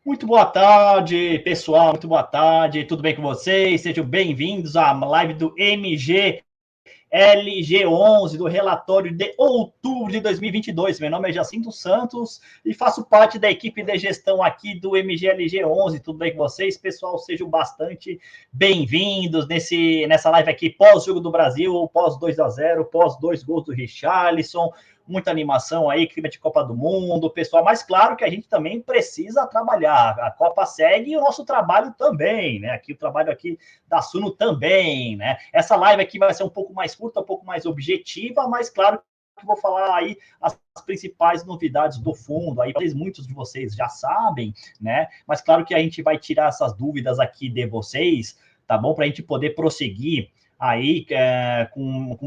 Muito boa tarde, pessoal. Muito boa tarde. Tudo bem com vocês? Sejam bem-vindos à live do MG LG11, do relatório de outubro de 2022. Meu nome é Jacinto Santos e faço parte da equipe de gestão aqui do MGLG11. Tudo bem com vocês, pessoal? Sejam bastante bem-vindos nessa live aqui, pós-jogo do Brasil, pós 2-0, pós 2 gols do Richarlison. Muita animação aí, clima de Copa do Mundo, pessoal. Mas claro que a gente também precisa trabalhar. A Copa segue e o nosso trabalho também, né? Aqui o trabalho aqui da Suno também, né? Essa live aqui vai ser um pouco mais curta, um pouco mais objetiva, mas claro que vou falar aí as principais novidades do fundo. Aí muitos de vocês já sabem, né? Mas claro que a gente vai tirar essas dúvidas aqui de vocês, tá bom? Para a gente poder prosseguir aí com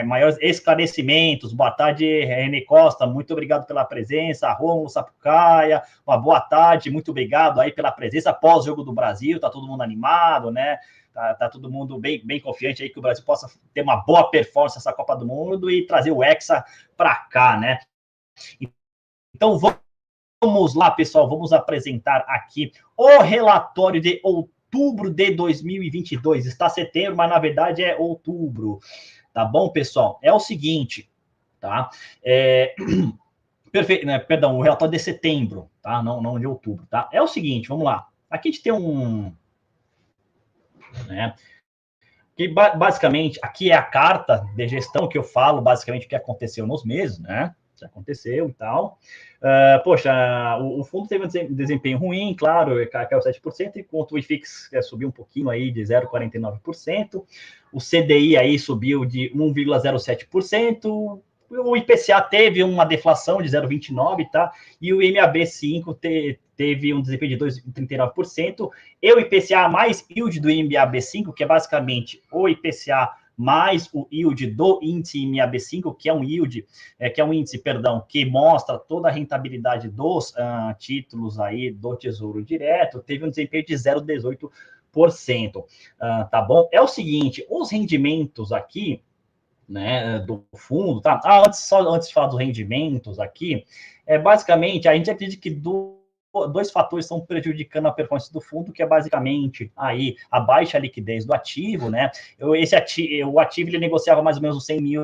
maiores esclarecimentos. Boa tarde, René Costa, muito obrigado pela presença. Romulo Sapucaia, uma boa tarde, muito obrigado aí pela presença. Pós-jogo do Brasil, tá todo mundo animado, né? Tá todo mundo bem confiante aí que o Brasil possa ter uma boa performance nessa Copa do Mundo e trazer o Hexa para cá, né? Então, vamos lá, pessoal, vamos apresentar aqui o relatório de outubro de 2022. Está setembro, mas na verdade é outubro. Tá bom, pessoal? É o seguinte, tá? Perfeito, né? Perdão, o relatório de setembro, tá? Não de outubro, tá? É o seguinte, vamos lá. Aqui a gente tem né? Que basicamente, aqui é a carta de gestão que eu falo, basicamente, o que aconteceu nos meses, né? Que aconteceu e tal. Poxa, o fundo teve um desempenho ruim, claro, caiu 7%, enquanto o IFIX subiu um pouquinho aí de 0,49%. O CDI aí subiu de 1,07%. O IPCA teve uma deflação de 0,29%, tá? E o MAB5 teve um desempenho de 2,39%. E o IPCA mais yield do MAB5, que é basicamente o IPCA mais o yield do índice MAB5, que é um yield, que é um índice, perdão, que mostra toda a rentabilidade dos títulos aí do Tesouro Direto, teve um desempenho de 0,18%. Tá bom? É o seguinte, os rendimentos aqui, né, do fundo, tá? Antes de falar dos rendimentos aqui, basicamente, a gente acredita que dois fatores estão prejudicando a performance do fundo, que é basicamente aí a baixa liquidez do ativo, né? O ativo ele negociava mais ou menos 100 mil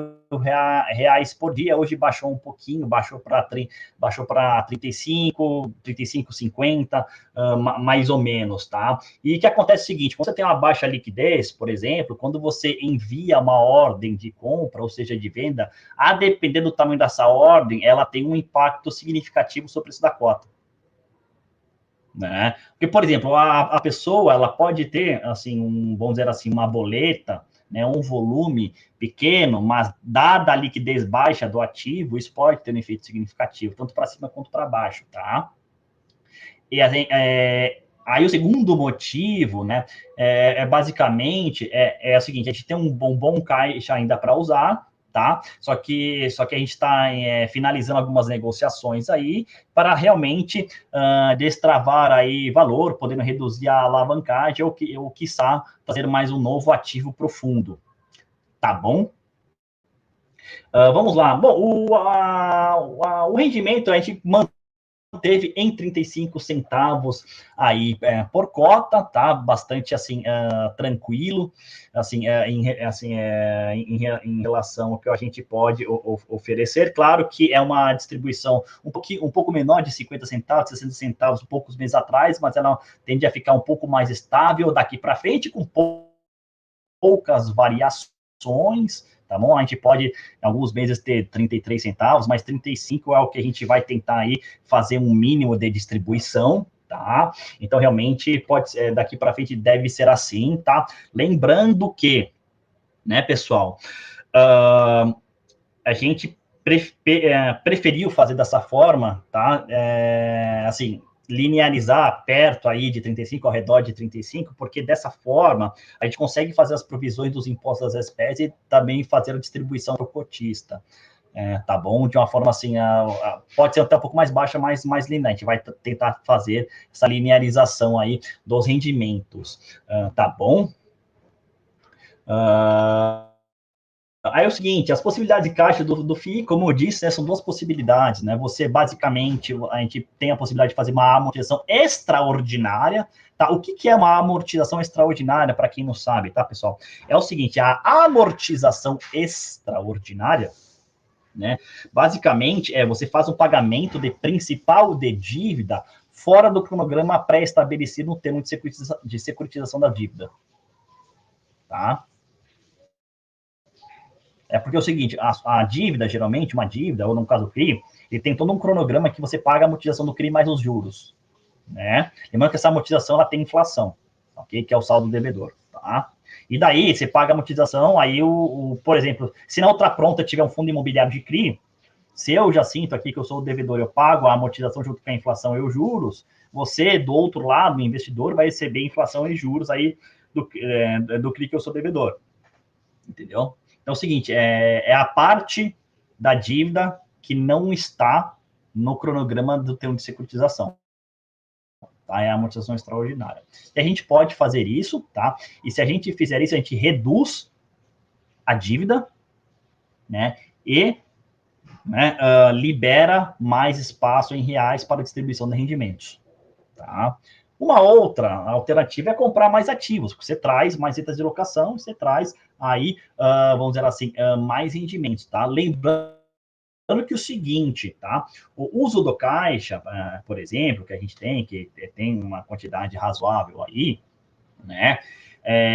reais por dia, hoje baixou um pouquinho, baixou para 35, 50, mais ou menos, tá? E o que acontece é o seguinte, quando você tem uma baixa liquidez, por exemplo, quando você envia uma ordem de compra, ou seja, de venda, a depender do tamanho dessa ordem, ela tem um impacto significativo sobre o preço da cota. Né? Porque, por exemplo, a pessoa ela pode ter, assim, vamos dizer assim, uma boleta, né, um volume pequeno, mas dada a liquidez baixa do ativo, isso pode ter um efeito significativo, tanto para cima quanto para baixo, tá? E aí o segundo motivo, né, basicamente o seguinte, a gente tem um bom caixa ainda para usar, tá? Só que a gente está finalizando algumas negociações aí para realmente destravar aí valor, podendo reduzir a alavancagem ou quiçá, fazer mais um novo ativo profundo, tá bom? Vamos lá. Bom, o rendimento a gente teve em 35 centavos aí por cota, tá? Bastante assim tranquilo, assim, em relação ao que a gente pode oferecer. Claro que é uma distribuição um pouco menor de 50 centavos, 60 centavos, poucos meses atrás, mas ela tende a ficar um pouco mais estável daqui para frente, com poucas variações, tá bom? A gente pode, em alguns meses, ter 33 centavos, mas 35 é o que a gente vai tentar aí fazer um mínimo de distribuição, tá? Então, realmente, daqui para frente deve ser assim, tá? Lembrando que, né, pessoal, a gente preferiu fazer dessa forma, tá? Assim, linearizar perto aí de 35, ao redor de 35, porque dessa forma a gente consegue fazer as provisões dos impostos das espécies e também fazer a distribuição para o cotista. Tá bom? De uma forma assim, pode ser até um pouco mais baixa, mas mais linear. A gente vai tentar fazer essa linearização aí dos rendimentos. Tá bom? Aí é o seguinte, as possibilidades de caixa do FII, como eu disse, né, são duas possibilidades, né? Você, basicamente, a gente tem a possibilidade de fazer uma amortização extraordinária, tá? O que é uma amortização extraordinária, para quem não sabe, tá, pessoal? É o seguinte, a amortização extraordinária, né, basicamente, você faz um pagamento de principal de dívida fora do cronograma pré-estabelecido no termo de securitização da dívida, tá? É porque é o seguinte, a dívida, geralmente, uma dívida, ou no caso do CRI, ele tem todo um cronograma que você paga a amortização do CRI mais os juros, né? Lembrando que essa amortização, ela tem inflação, ok? Que é o saldo do devedor, tá? E daí, você paga a amortização, aí, por exemplo, se na outra pronta tiver um fundo imobiliário de CRI, se eu já sinto aqui que eu sou o devedor, eu pago a amortização junto com a inflação e os juros, você, do outro lado, o investidor, vai receber inflação e juros aí do CRI que eu sou devedor, entendeu? Então é o seguinte, é a parte da dívida que não está no cronograma do termo de securitização. Tá? É a amortização extraordinária. E a gente pode fazer isso, tá? E se a gente fizer isso, a gente reduz a dívida, né? E libera mais espaço em reais para distribuição de rendimentos, tá? Uma outra alternativa é comprar mais ativos, porque você traz mais rendas de locação, você traz aí, vamos dizer assim, mais rendimentos, tá? Lembrando que o seguinte, tá? O uso do caixa, por exemplo, que a gente tem, que tem uma quantidade razoável aí, né?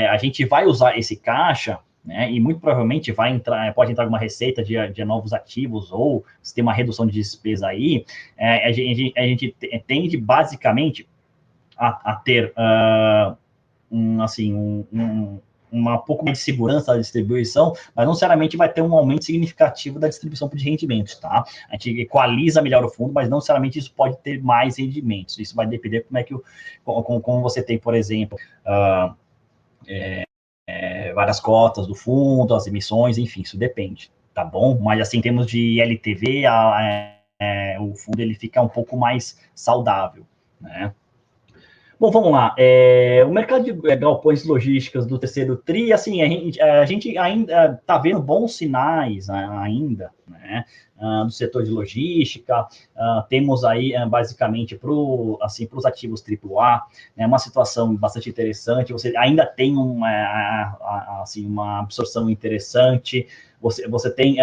A gente vai usar esse caixa, né? E muito provavelmente pode entrar alguma receita de novos ativos ou se tem uma redução de despesa aí, a gente tende basicamente a ter uma pouco mais de segurança da distribuição, mas não necessariamente vai ter um aumento significativo da distribuição de rendimentos, tá? A gente equaliza melhor o fundo, mas não necessariamente isso pode ter mais rendimentos. Isso vai depender como você tem, por exemplo, várias cotas do fundo, as emissões, enfim, isso depende, tá bom? Mas assim, em termos de LTV, o fundo ele fica um pouco mais saudável, né? Bom, vamos lá. O mercado de galpões logísticas do terceiro TRI, assim, a gente ainda está vendo bons sinais ainda, né, do setor de logística. Temos aí, basicamente, para os ativos AAA, né, uma situação bastante interessante. Você ainda tem uma absorção interessante. Você tem,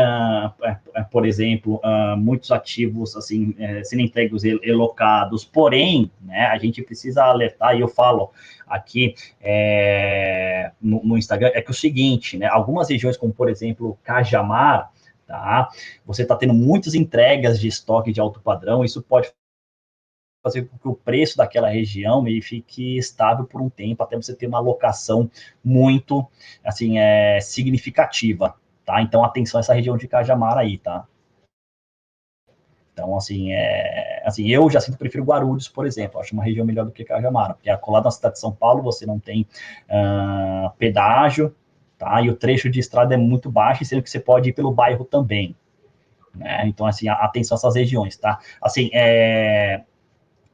por exemplo, muitos ativos assim, sendo entregues e locados, porém, né, a gente precisa alertar, e eu falo aqui no Instagram, é que é o seguinte, né, algumas regiões, como por exemplo, Cajamar, tá, você está tendo muitas entregas de estoque de alto padrão, isso pode fazer com que o preço daquela região ele fique estável por um tempo, até você ter uma alocação muito assim, significativa. Tá? Então, atenção a essa região de Cajamar aí, tá? Então, assim, eu já sinto que prefiro Guarulhos, por exemplo. Acho uma região melhor do que Cajamar, porque colado na cidade de São Paulo, você não tem pedágio, tá? E o trecho de estrada é muito baixo, sendo que você pode ir pelo bairro também, né? Então, assim, atenção a essas regiões, tá? Assim,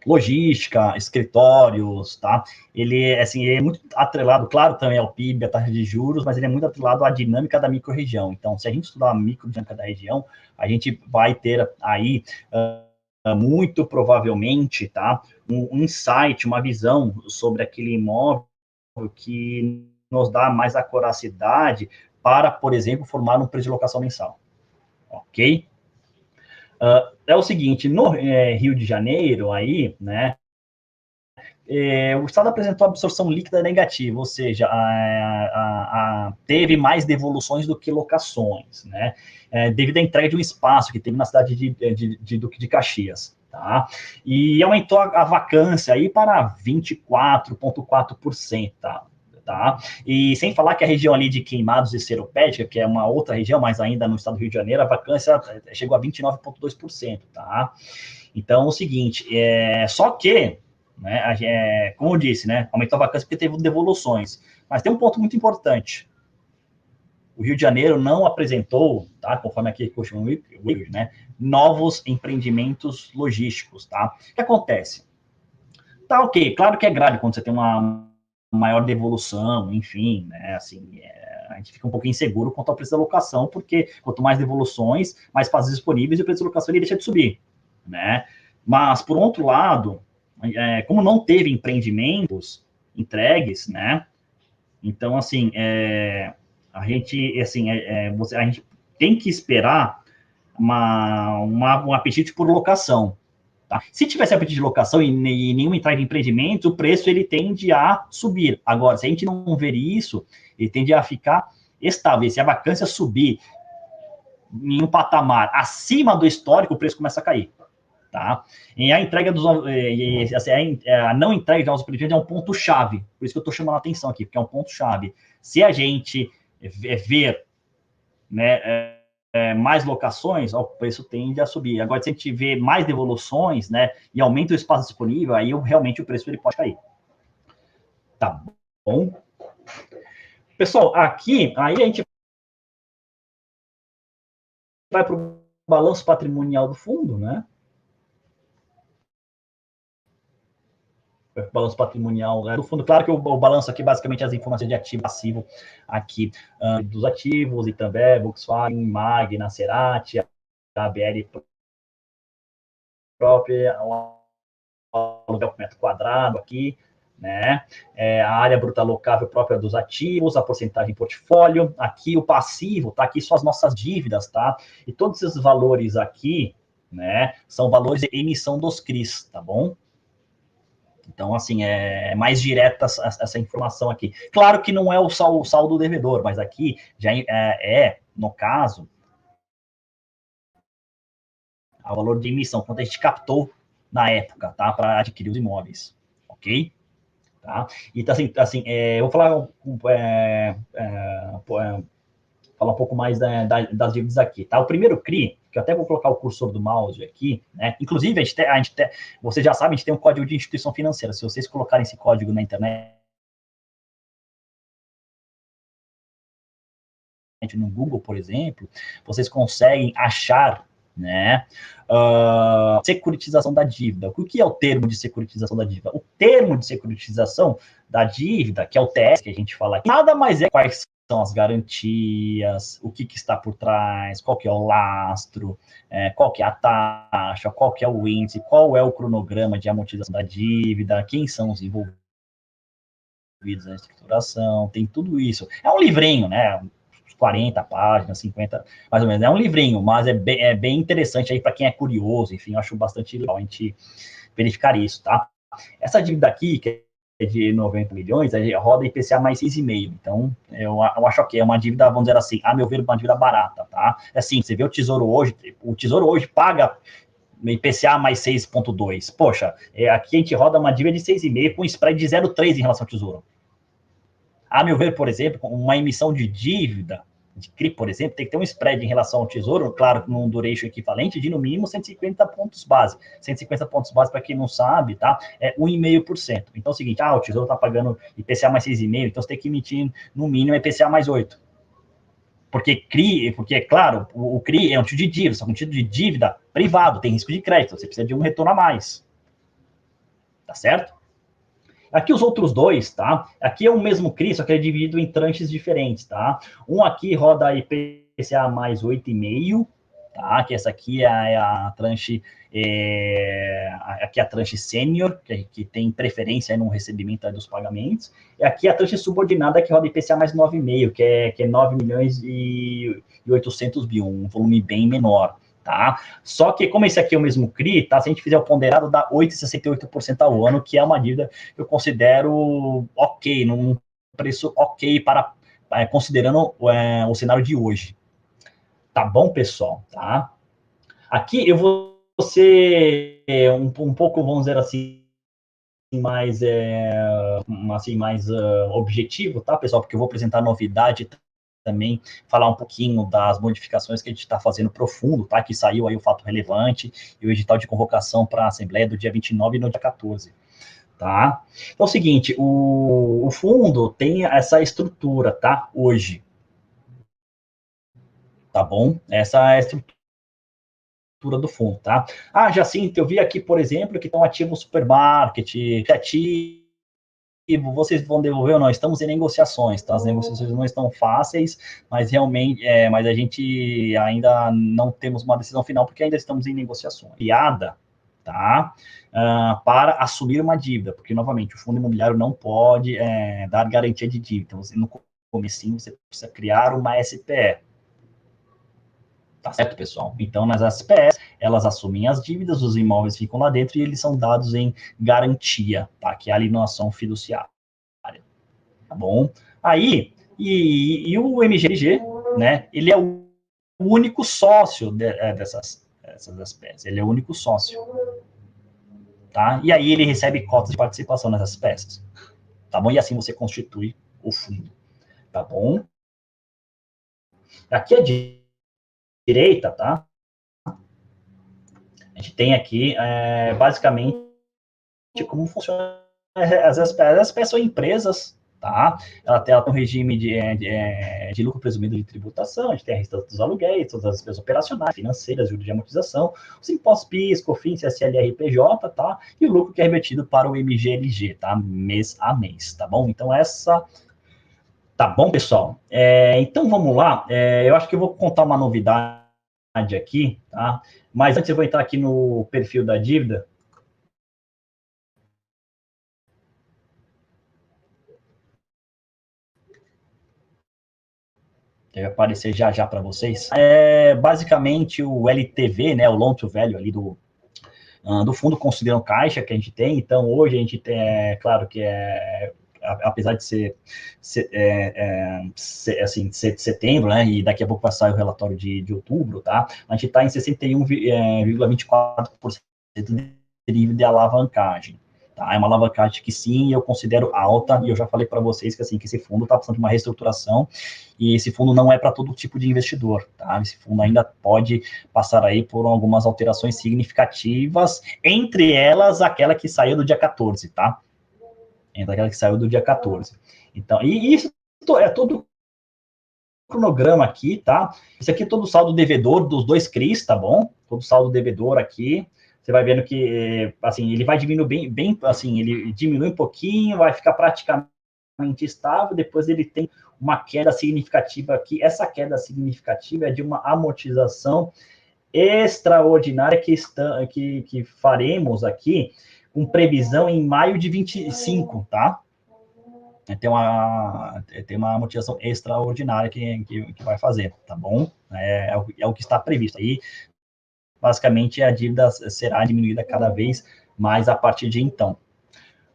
logística, escritórios, tá? Ele, assim, é muito atrelado, claro, também ao PIB, a taxa de juros, mas ele é muito atrelado à dinâmica da micro-região. Então, se a gente estudar a micro-dinâmica da região, a gente vai ter aí, muito provavelmente, tá? Um insight, uma visão sobre aquele imóvel que nos dá mais acuracidade para, por exemplo, formar um preço de locação mensal. Ok? É o seguinte, no Rio de Janeiro, aí, né, o Estado apresentou absorção líquida negativa, ou seja, teve mais devoluções do que locações, né, devido à entrega de um espaço que teve na cidade de Duque de Caxias, tá? E aumentou a vacância aí para 24,4%, tá? E sem falar que a região ali de Queimados e Seropédica, que é uma outra região, mas ainda no estado do Rio de Janeiro, a vacância chegou a 29,2%, tá? Então, é o seguinte, só que, né, como eu disse, né, aumentou a vacância porque teve devoluções, mas tem um ponto muito importante. O Rio de Janeiro não apresentou, tá, conforme aqui Ocean Week, né, novos empreendimentos logísticos, tá? O que acontece? Tá ok, claro que é grave quando você tem uma maior devolução, enfim, né, assim, a gente fica um pouquinho inseguro quanto ao preço da locação, porque quanto mais devoluções, mais fases disponíveis, e o preço da locação ele deixa de subir, né? Mas, por outro lado, como não teve empreendimentos entregues, né? Então, assim, a gente tem que esperar um apetite por locação. Tá? Se tivesse apetite de locação e nenhuma entrada de empreendimento, o preço ele tende a subir. Agora, se a gente não ver isso, ele tende a ficar estável. Se a vacância subir em um patamar acima do histórico, o preço começa a cair. Tá? E a entrega dos a não entrega de novos empreendimentos é um ponto-chave. Por isso que eu estou chamando a atenção aqui, porque é um ponto-chave. Se a gente ver, né, mais locações, o preço tende a subir. Agora, se a gente vê mais devoluções, né, e aumenta o espaço disponível, aí realmente o preço ele pode cair. Tá bom? Pessoal, aqui, aí a gente vai para o balanço patrimonial do fundo, né? Balanço patrimonial do fundo. Claro que o balanço aqui, basicamente, as informações de ativo e passivo aqui dos ativos, e também Volkswagen, Magna, Cerati, a BR própria, o aluguel por metro quadrado aqui, né? A área bruta locável própria dos ativos, a porcentagem em portfólio, aqui o passivo, tá? Aqui são as nossas dívidas, tá? E todos esses valores aqui, né, são valores de emissão dos CRIs, tá bom? Então, assim, é mais direta essa informação aqui. Claro que não é o saldo do devedor, mas aqui já no caso, o valor de emissão, quanto a gente captou na época, tá? Para adquirir os imóveis, ok? Tá? E assim, eu vou falar, falar um pouco mais das dívidas aqui, tá? O primeiro CRI, que eu até vou colocar o cursor do mouse aqui, né? Inclusive, vocês já sabem, a gente tem um código de instituição financeira. Se vocês colocarem esse código na internet, no Google, por exemplo, vocês conseguem achar, né, securitização da dívida. O que é o termo de securitização da dívida? O termo de securitização da dívida, que é o TS, que a gente fala aqui, nada mais é quais são as garantias, o que está por trás, qual que é o lastro, qual que é a taxa, qual que é o índice, qual é o cronograma de amortização da dívida, quem são os envolvidos na estruturação, tem tudo isso. É um livrinho, né? 40 páginas, 50, mais ou menos. É um livrinho, mas é bem interessante aí para quem é curioso, enfim, eu acho bastante legal a gente verificar isso, tá? Essa dívida aqui, que é de 90 milhões, roda IPCA mais 6,5. Então, eu acho que é uma dívida, vamos dizer assim, a meu ver, uma dívida barata, tá? É assim, você vê o Tesouro hoje paga IPCA mais 6,2. Poxa, aqui a gente roda uma dívida de 6,5 com spread de 0,3 em relação ao Tesouro. A meu ver, por exemplo, uma emissão de dívida, de CRI, por exemplo, tem que ter um spread em relação ao Tesouro, claro, num duration equivalente de, no mínimo, 150 pontos base. 150 pontos base, para quem não sabe, tá? É 1,5%. Então é o seguinte, o Tesouro está pagando IPCA mais 6,5%, então você tem que emitir, no mínimo, IPCA mais 8%. Porque, claro, o CRI é um título de dívida, só que um título de dívida privado, tem risco de crédito, você precisa de um retorno a mais. Tá certo? Aqui os outros dois, tá? Aqui é o mesmo CRI, só que é dividido em tranches diferentes, tá? Um aqui roda IPCA mais 8,5, tá? Que essa aqui é a tranche, aqui é a tranche sênior, que tem preferência no recebimento dos pagamentos. E aqui a tranche subordinada, que roda IPCA mais 9,5, que é 9 milhões e 800 mil, um volume bem menor. Tá? Só que, como esse aqui é o mesmo CRI, tá? Se a gente fizer o ponderado, dá 8,68% ao ano, que é uma dívida que eu considero ok, num preço ok considerando o cenário de hoje. Tá bom, pessoal? Tá? Aqui eu vou ser um pouco, vamos dizer assim, mais, objetivo, tá, pessoal? Porque eu vou apresentar novidade também, falar um pouquinho das modificações que a gente está fazendo profundo, tá? Que saiu aí o fato relevante e o edital de convocação para a Assembleia do dia 29 e no dia 14. Tá? Então é o seguinte, o fundo tem essa estrutura, tá? Hoje. Tá bom? Essa é a estrutura do fundo, tá? Jacinto, eu vi aqui, por exemplo, que tem um ativo supermarket, ativo vocês vão devolver ou não? Estamos em negociações, tá? As negociações não estão fáceis, mas realmente, mas a gente ainda não temos uma decisão final, porque ainda estamos em negociações. Piada, tá? Para assumir uma dívida, porque, novamente, o fundo imobiliário não pode dar garantia de dívida. Então, no comecinho, você precisa criar uma SPE. Tá certo, pessoal? Então, nas SPEs, elas assumem as dívidas, os imóveis ficam lá dentro e eles são dados em garantia, tá? Que é a alienação fiduciária, tá bom? Aí, e o MGLG, né? Ele é o único sócio dessas SPEs, ele é o único sócio, tá? E aí ele recebe cotas de participação nessas peças, tá bom? E assim você constitui o fundo, tá bom? Aqui à direita, tá? A gente tem aqui, basicamente, como funciona as SPs são empresas, tá? Ela tem um regime de lucro presumido de tributação, a gente tem a resta dos aluguéis, todas as despesas operacionais, financeiras, juros de amortização, os impostos PIS, COFINS, CSLR, PJ, tá? E o lucro que é remetido para o MGLG, tá? Mês a mês, tá bom? Então, essa... Tá bom, pessoal? Então, vamos lá. Eu acho que eu vou contar uma novidade aqui, tá? Mas antes eu vou entrar aqui no perfil da dívida. Deve aparecer já já para vocês. Basicamente o LTV, né, o Loan to Value ali do fundo considerando caixa que a gente tem. Então, hoje a gente tem, claro que apesar de ser assim, setembro, né, e daqui a pouco vai sair o relatório de outubro, tá? A gente está em 61,24% de dívida de alavancagem. Tá? É uma alavancagem que sim, eu considero alta, e eu já falei para vocês que, assim, que esse fundo está precisando de uma reestruturação, e esse fundo não é para todo tipo de investidor, tá? Esse fundo ainda pode passar aí por algumas alterações significativas, entre elas aquela que saiu do dia 14, tá? Entre aquela que saiu do dia 14. Então, e isso é todo cronograma aqui, tá? Isso aqui é todo o saldo devedor dos dois CRIs, tá bom? Todo o saldo devedor aqui. Você vai vendo que, assim, ele vai diminuindo bem, assim, ele diminui um pouquinho, vai ficar praticamente estável, depois ele tem uma queda significativa aqui. Essa queda significativa é de uma amortização extraordinária que faremos aqui, com previsão em maio de 25, tá? Tem uma amortização extraordinária que vai fazer, tá bom? É o que está previsto. Aí, basicamente, a dívida será diminuída cada vez mais a partir de então.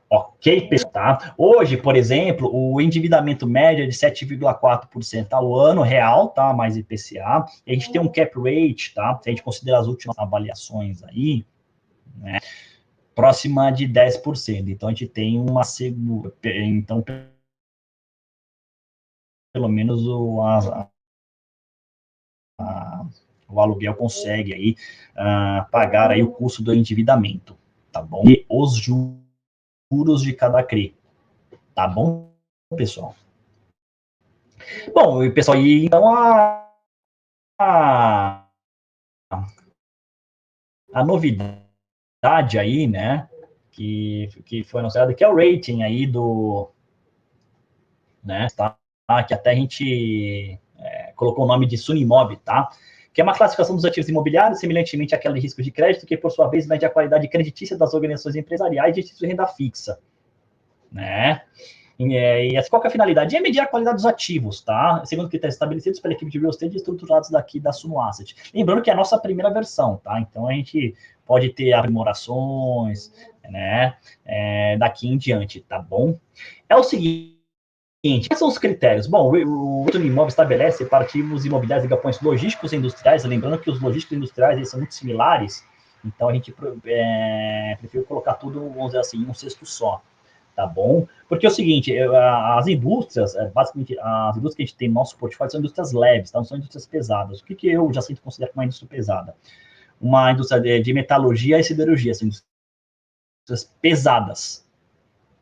Ok, pessoal, tá? Hoje, por exemplo, o endividamento médio é de 7,4% ao ano, real, tá? Mais IPCA. E a gente tem um cap rate, tá? Se a gente considerar as últimas avaliações aí, né? Próxima de 10%. Então, a gente tem uma segura. Então, pelo menos o aluguel consegue aí pagar aí o custo do endividamento, tá bom? E os juros de cada CRI, tá bom, pessoal? Bom, pessoal, e então a, a novidade aí, né, que foi anunciada, que é o rating aí né, tá? Que até a gente colocou o nome de Sunimob, tá? Que é uma classificação dos ativos imobiliários, semelhantemente àquela de risco de crédito, que, por sua vez, mede a qualidade creditícia das organizações empresariais de títulos de renda fixa, né? E qual que é a finalidade? É medir a qualidade dos ativos, tá? Segundo critérios estabelecidos pela equipe de real estate e estruturados daqui da Suno Asset. Lembrando que é a nossa primeira versão, tá? Então, a gente pode ter aprimorações, né? Daqui em diante, tá bom? É o seguinte, quais são os critérios? Bom, o Suno Imóvel estabelece para ativos imobiliários e galpões logísticos e industriais, lembrando que os logísticos e industriais eles são muito similares, então a gente prefere colocar tudo, vamos dizer assim, em um cesto só, tá bom? Porque é o seguinte, as indústrias, basicamente, as indústrias que a gente tem no nosso portfólio são indústrias leves, tá? Não são indústrias pesadas. O que eu já sempre considero uma indústria pesada? Uma indústria de metalurgia e siderurgia, são indústrias pesadas,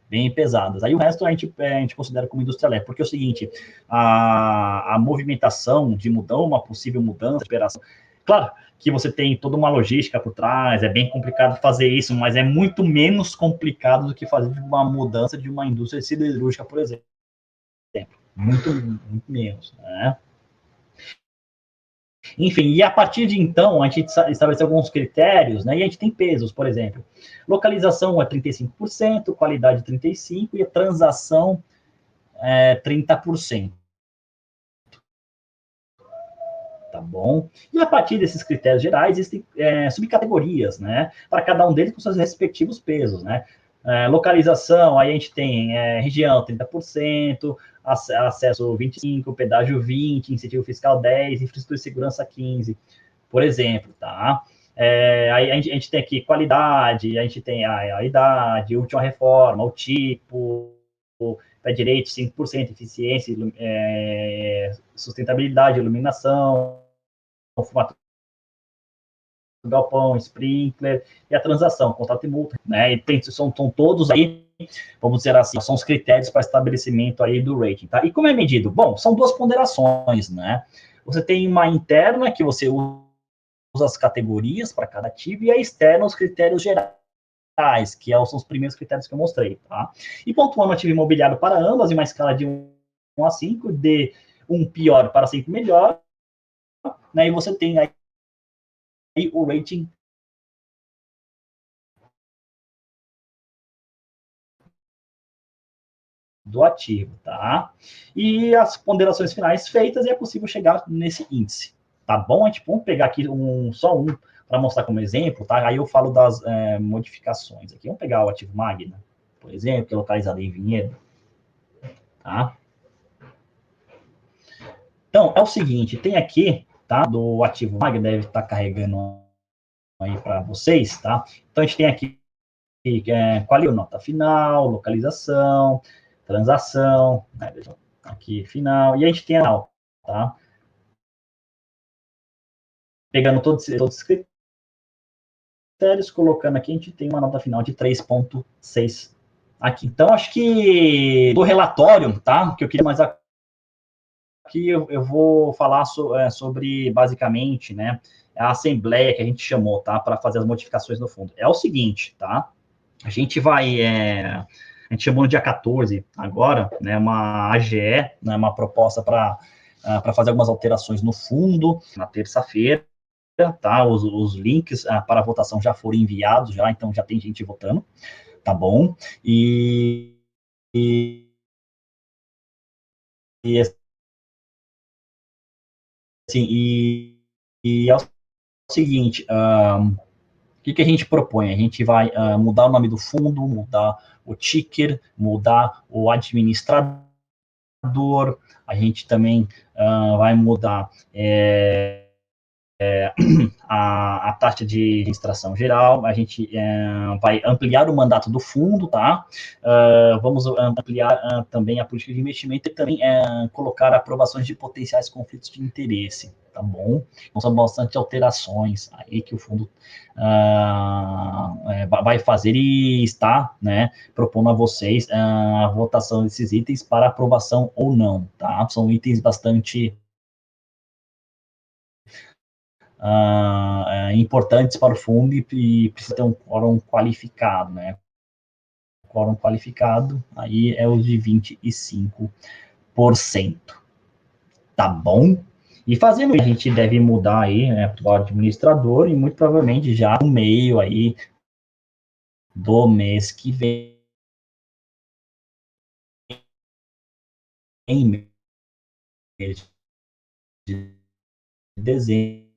bem pesadas. Aí o resto a gente considera como indústria leve, porque é o seguinte, a movimentação de uma possível mudança de operação, Claro que você tem toda uma logística por trás, é bem complicado fazer isso, mas é muito menos complicado do que fazer uma mudança de uma indústria siderúrgica, por exemplo. Muito, muito menos, né? Enfim, e a partir de então, a gente estabeleceu alguns critérios, né? E a gente tem pesos, por exemplo. Localização é 35%, qualidade 35% e a transação é 30%. Tá bom? E a partir desses critérios gerais, existem subcategorias, né? Para cada um deles com seus respectivos pesos, né? Localização, aí a gente tem região 30%, acesso 25%, pedágio 20%, incentivo fiscal 10%, infraestrutura e segurança 15%, por exemplo, tá? Aí a gente tem aqui qualidade, a gente tem a idade, última reforma, o tipo, pé direito 5%, eficiência, sustentabilidade, iluminação, formato galpão, sprinkler e a transação, contrato e multa, né? E tem, são todos aí, vamos dizer assim, são os critérios para estabelecimento aí do rating, tá? E como é medido? Bom, são duas ponderações, né? Você tem uma interna que você usa as categorias para cada ativo e a externa os critérios gerais, que são os primeiros critérios que eu mostrei, tá? E pontuando o ativo imobiliário para ambas em uma escala de 1 a 5, de 1 pior para 5 melhor, né? E você tem aí o rating do ativo, tá? E as ponderações finais feitas, e é possível chegar nesse índice, tá bom? A gente vamos pegar aqui só um para mostrar como exemplo, tá? Aí eu falo das modificações aqui. Vamos pegar o ativo Magna, por exemplo, que é localizado em Vinhedo, tá? Então, é o seguinte, tem aqui, tá? Do ativo Magna, deve estar carregando aí para vocês, tá? Então, a gente tem aqui qual é a nota final, localização, transação, né? Aqui final, e a gente tem a final, tá? Pegando todos os critérios, colocando aqui, a gente tem uma nota final de 3,6 aqui. Então, acho que do relatório, tá? Que eu queria mais aqui, eu vou falar sobre, basicamente, né? A assembleia que a gente chamou, tá? Para fazer as modificações no fundo. É o seguinte, tá? A gente vai. A gente chamou no dia 14 agora, né? Uma AGE, né, uma proposta para fazer algumas alterações no fundo, na terça-feira, tá? Os links para a votação já foram enviados, já, então já tem gente votando, tá bom? E, e assim, e é o seguinte, que a gente propõe? A gente vai mudar o nome do fundo, mudar o ticker, mudar o administrador, a gente também vai mudar a taxa de registração geral, a gente vai ampliar o mandato do fundo, tá? Vamos ampliar também a política de investimento e também colocar aprovações de potenciais conflitos de interesse, tá bom? Então, são bastante alterações aí que o fundo vai fazer e está, né, propondo a vocês a votação desses itens para aprovação ou não, tá? São itens bastante importantes para o fundo e precisa ter um quórum qualificado, né? O quórum qualificado aí é o de 25%, tá bom? E fazendo isso, a gente deve mudar aí, né, para o administrador e muito provavelmente já no meio aí do mês que vem, em mês de dezembro,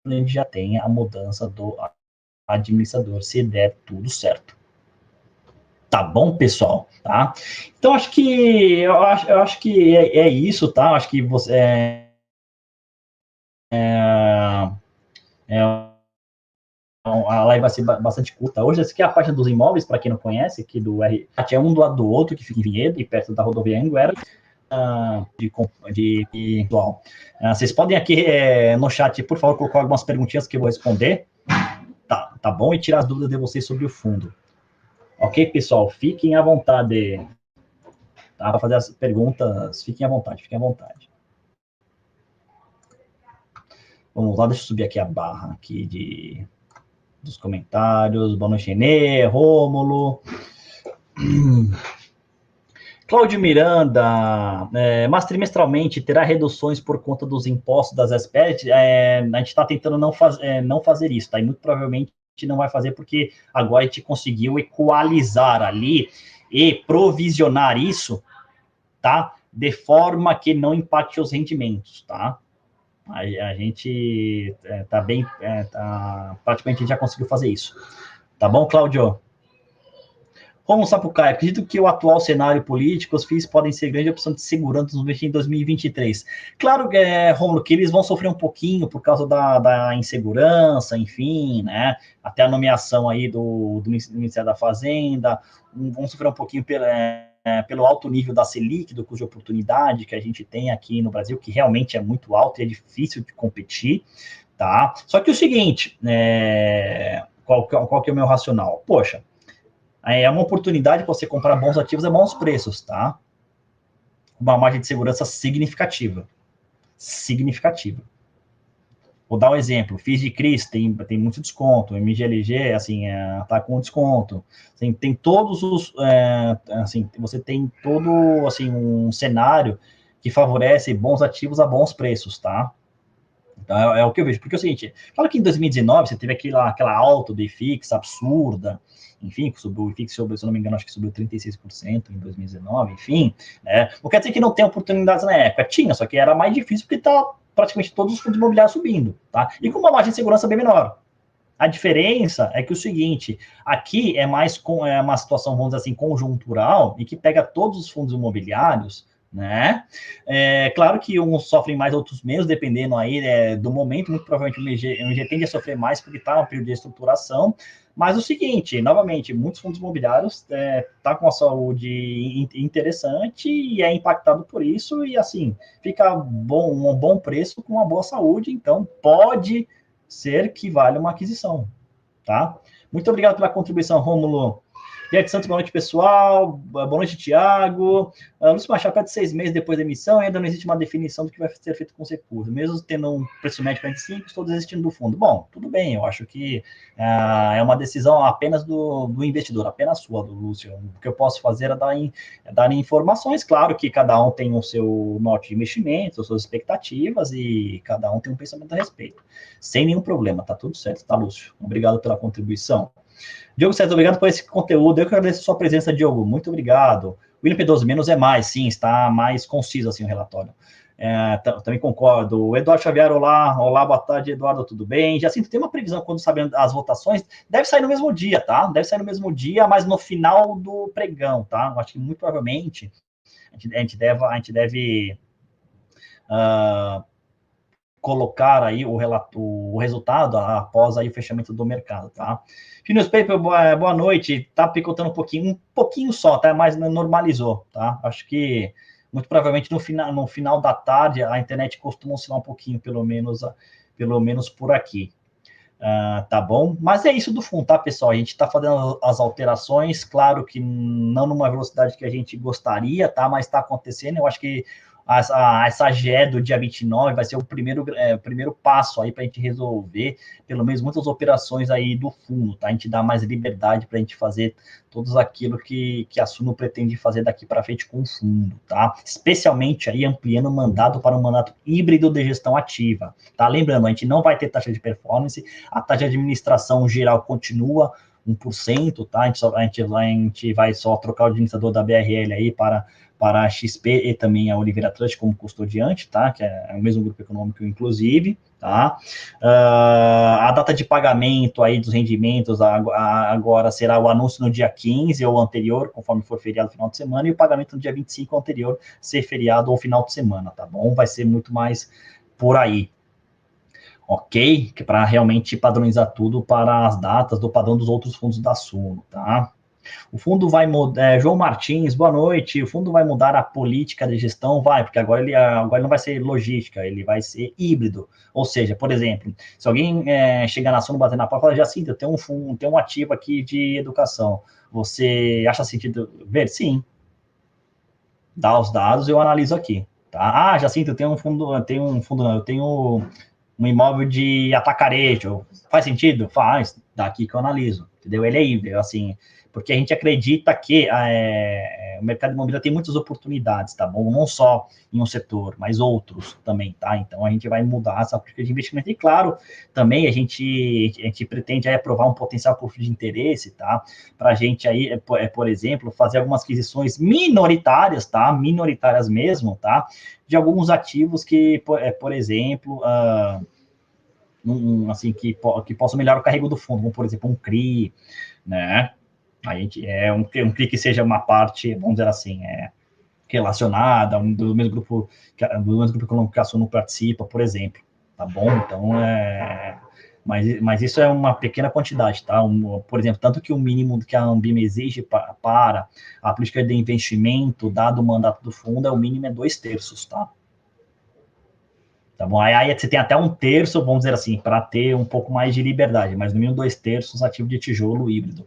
a gente já tem a mudança do administrador, se der tudo certo. Tá bom, pessoal? Tá? Então, eu acho que é isso, tá? Acho que você a live vai ser bastante curta. Hoje, essa aqui é a página dos imóveis, para quem não conhece, aqui do R. É um do lado do outro, que fica em Vinhedo, e perto da rodovia Anguera. Vocês podem aqui no chat, por favor, colocar algumas perguntinhas que eu vou responder. Tá bom? E tirar as dúvidas de vocês sobre o fundo. Ok, pessoal? Fiquem à vontade. Tá? Para fazer as perguntas, fiquem à vontade, fiquem à vontade. Vamos lá, deixa eu subir aqui a barra aqui dos comentários. Boa noite, Renê, Rômulo. Cláudio Miranda, mas trimestralmente terá reduções por conta dos impostos das espécies. A gente está tentando não fazer isso, tá? E muito provavelmente não vai fazer porque agora a gente conseguiu equalizar ali e provisionar isso, tá? De forma que não impacte os rendimentos, tá? A gente tá bem, praticamente a gente já conseguiu fazer isso. Tá bom, Cláudio? Romulo Sapucaia, acredito que o atual cenário político, os FIIs podem ser grande opção de segurança em 2023. Claro, Romulo, que eles vão sofrer um pouquinho por causa da insegurança, enfim, né? Até a nomeação aí do Ministério da Fazenda, vão sofrer um pouquinho pelo alto nível da Selic, do custo de oportunidade que a gente tem aqui no Brasil, que realmente é muito alto e é difícil de competir, tá? Só que o seguinte, qual que é o meu racional? Poxa, é uma oportunidade para você comprar bons ativos a bons preços, tá? Uma margem de segurança significativa. Significativa. Vou dar um exemplo. FIIs de CRIs tem muito desconto. MGLG, assim, tá com desconto. Assim, tem todos os... assim, você tem todo, assim, um cenário que favorece bons ativos a bons preços, tá? Então, é o que eu vejo. Porque é o seguinte, claro que em 2019 você teve aquela alta do IFIX absurda, enfim, subiu, o IFIX, se eu não me engano, acho que subiu 36% em 2019, enfim, né? Não quer dizer que não tem oportunidades na época, tinha, só que era mais difícil porque tá praticamente todos os fundos imobiliários subindo, tá? E com uma margem de segurança bem menor. A diferença é que o seguinte, aqui é uma situação, vamos dizer assim, conjuntural e que pega todos os fundos imobiliários, né? Claro que uns sofrem mais, outros menos, dependendo aí do momento. Muito provavelmente o MG tende a sofrer mais porque está no período de estruturação. Mas o seguinte, novamente, muitos fundos imobiliários tá com a saúde interessante e é impactado por isso e assim fica um bom preço com uma boa saúde. Então pode ser que valha uma aquisição, tá? Muito obrigado pela contribuição, Rômulo. Diante Santos, boa noite, pessoal. Boa noite, Tiago. Lúcio Machado, perto de 6 meses depois da emissão, ainda não existe uma definição do que vai ser feito com os recursos. Mesmo tendo um preço médio 45, estou desistindo do fundo. Bom, tudo bem, eu acho que é uma decisão apenas do investidor, apenas sua, do Lúcio. O que eu posso fazer é dar informações. Claro que cada um tem o seu norte de investimento, as suas expectativas, e cada um tem um pensamento a respeito. Sem nenhum problema, tá tudo certo, tá, Lúcio? Obrigado pela contribuição. Diogo César, obrigado por esse conteúdo. Eu que agradeço a sua presença, Diogo. Muito obrigado. William P12, menos é mais, sim, está mais conciso assim o relatório. Também concordo. O Eduardo Xavier, olá, boa tarde, Eduardo, tudo bem? Jacinto, tem uma previsão quando sabendo as votações? Deve sair no mesmo dia, tá? Deve sair no mesmo dia, mas no final do pregão, tá? Eu acho que muito provavelmente a gente deve colocar aí o resultado após aí o fechamento do mercado, tá? Newspaper, boa noite, tá picotando um pouquinho só, tá? Mas normalizou, tá? Acho que muito provavelmente no final da tarde a internet costuma oscilar um pouquinho, pelo menos por aqui. Tá bom? Mas é isso do fundo, tá, pessoal? A gente está fazendo as alterações, claro que não numa velocidade que a gente gostaria, tá? Mas está acontecendo. Eu acho que essa GE do dia 29 vai ser o primeiro passo aí para a gente resolver, pelo menos, muitas operações aí do fundo, tá? A gente dá mais liberdade para a gente fazer tudo aquilo que a Suno pretende fazer daqui para frente com o fundo, tá? Especialmente aí ampliando o mandato para um mandato híbrido de gestão ativa, tá? Lembrando, a gente não vai ter taxa de performance, a taxa de administração geral continua 1%, tá? A gente vai só trocar o administrador da BRL aí para a XP e também a Oliveira Trust como custodiante, tá? Que é o mesmo grupo econômico, inclusive, tá? A data de pagamento aí dos rendimentos agora será o anúncio no dia 15 ou anterior, conforme for feriado no final de semana, e o pagamento no dia 25 ou anterior, ser feriado ou final de semana, tá bom? Vai ser muito mais por aí, ok? Que para realmente padronizar tudo para as datas do padrão dos outros fundos da Suno, tá? O fundo vai mudar, João Martins, boa noite. O fundo vai mudar a política de gestão? Vai, porque agora ele não vai ser logística, ele vai ser híbrido. Ou seja, por exemplo, se alguém chegar na Suno, bater na porta e falar, Jacinto, tem um ativo aqui de educação. Você acha sentido ver? Sim. Dá os dados, eu analiso aqui. Tá? Jacinto, eu tenho um fundo, não, eu tenho um imóvel de atacarejo. Faz sentido? Faz. Daqui que eu analiso, entendeu? Ele é híbrido, assim, porque a gente acredita que o mercado imobiliário tem muitas oportunidades, tá bom? Não só em um setor, mas outros também, tá? Então, a gente vai mudar essa política de investimento. E, claro, também a gente pretende aí aprovar um potencial conflito de interesse, tá? Para a gente aí, por exemplo, fazer algumas aquisições minoritárias, tá? Minoritárias mesmo, tá? De alguns ativos que, por exemplo, assim, que possam melhorar o carrego do fundo, como, por exemplo, um CRI, né? A gente um CRI que seja uma parte, vamos dizer assim, relacionada do mesmo grupo que a Suno participa, por exemplo, tá bom? Então, mas isso é uma pequena quantidade, tá? Por exemplo, tanto que o mínimo que a Ambima exige para a política de investimento, dado o mandato do fundo, o mínimo é 2/3, tá? Tá bom? Aí você tem até 1/3, vamos dizer assim, para ter um pouco mais de liberdade, mas no mínimo 2/3 ativo de tijolo híbrido.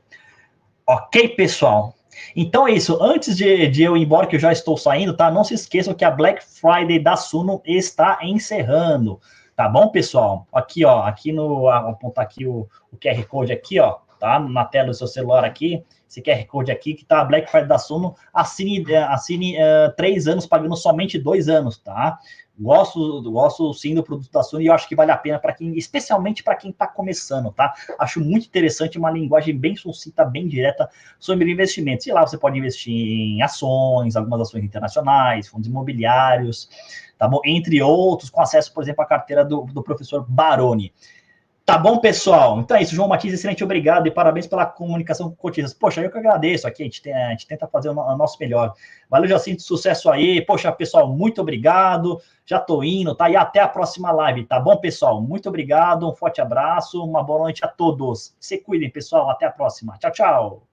Ok, pessoal? Então é isso. Antes de eu ir embora, que eu já estou saindo, tá? Não se esqueçam que a Black Friday da Suno está encerrando. Tá bom, pessoal? Aqui, ó. Aqui no. Apontar aqui o QR Code aqui, ó. Tá? Na tela do seu celular aqui. Esse QR Code aqui, que tá a Black Friday da Suno. Assine 3 anos, pagando somente 2 anos, tá? Gosto sim do produto da Suno e eu acho que vale a pena para quem, especialmente para quem está começando, tá? Acho muito interessante, uma linguagem bem sucinta, bem direta sobre investimentos. E lá você pode investir em ações, algumas ações internacionais, fundos imobiliários, tá bom? Entre outros, com acesso, por exemplo, à carteira do professor Baroni. Tá bom, pessoal? Então é isso, João Matias, excelente, obrigado e parabéns pela comunicação com cotistas. Poxa, eu que agradeço aqui, a gente tenta fazer o nosso melhor. Valeu, Jacinto, sucesso aí. Poxa, pessoal, muito obrigado. Já tô indo, tá? E até a próxima live, tá bom, pessoal? Muito obrigado, um forte abraço, uma boa noite a todos. Se cuidem, pessoal, até a próxima. Tchau, tchau.